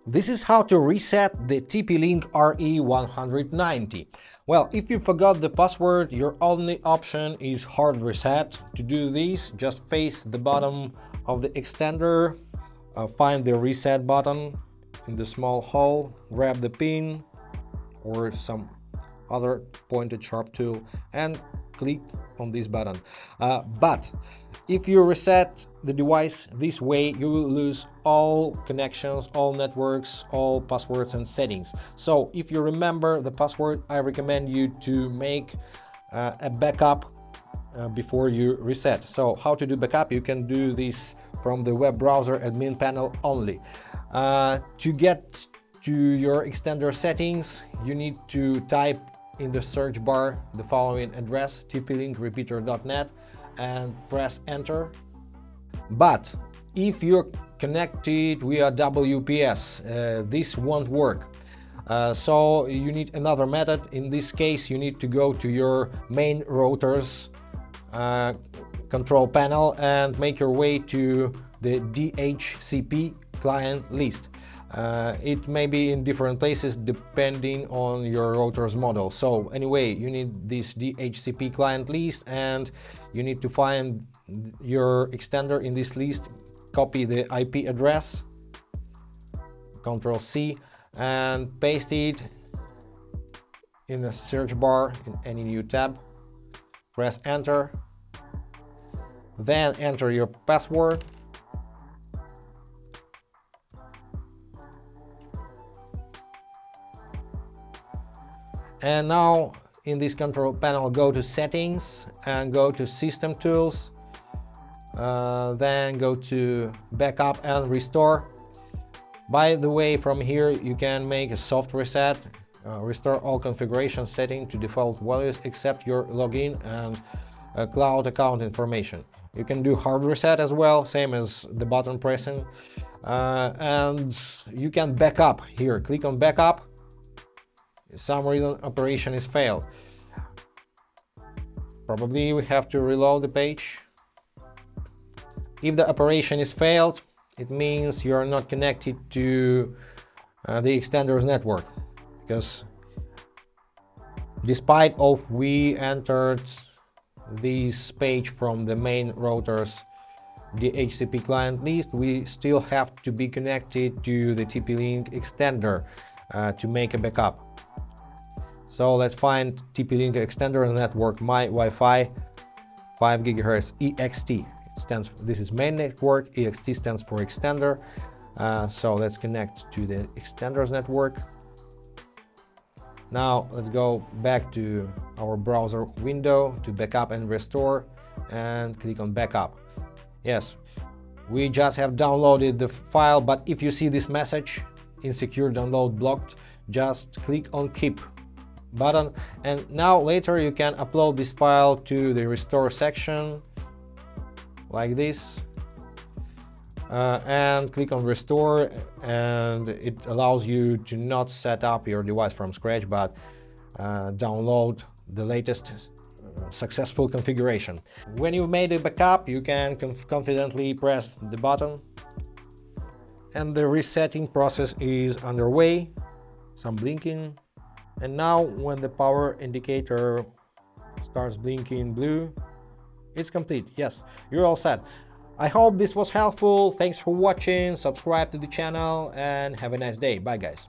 This is how to reset the TP-Link RE190. Well, if you forgot the password, your only option is hard reset. To do this, just face the bottom of the extender, find the reset button in the small hole, grab the pin or some other pointed sharp tool and click on this button. But if you reset the device this way, you will lose all connections, all networks, all passwords and settings. So if you remember the password, I recommend you to make a backup before you reset. So how to do backup? You can do this from the web browser admin panel only. To get to your extender settings, you need to type in the search bar the following address, tplinkrepeater.net, and press enter. But if you're connected via WPS, this won't work. So you need another method. In this case, you need to go to your main router's control panel and make your way to the DHCP client list. It may be in different places depending on your router's model. So anyway, you need this DHCP client list and you need to find your extender in this list, copy the IP address, Ctrl+C, and paste it in the search bar in any new tab, press enter, then enter your password. And now in this control panel, go to settings and go to system tools, then go to backup and restore. By the way, from here you can make a soft reset, restore all configuration setting to default values except your login and cloud account information. You can do hard reset as well, same as the button pressing, and you can backup here. Click on backup. Some reason operation is failed. Probably we have to reload the page. If the operation is failed, it means you are not connected to the extender's network, because despite of we entered this page from the main router's DHCP client list, we still have to be connected to the TP-Link extender to make a backup. So let's find TP-Link extender network my Wi-Fi 5 GHz EXT. This is main network, EXT stands for extender. So let's connect to the extender's network. Now let's go back to our browser window to backup and restore and click on backup. Yes, we just have downloaded the file, but if you see this message, insecure download blocked, just click on keep button, and now later you can upload this file to the restore section like this, and click on restore, and it allows you to not set up your device from scratch but download the latest successful configuration. When you've made a backup, you can confidently press the button and the resetting process is underway. Some blinking. And now when the power indicator starts blinking blue, it's complete. Yes, you're all set. I hope this was helpful. Thanks for watching. Subscribe to the channel and have a nice day. Bye guys.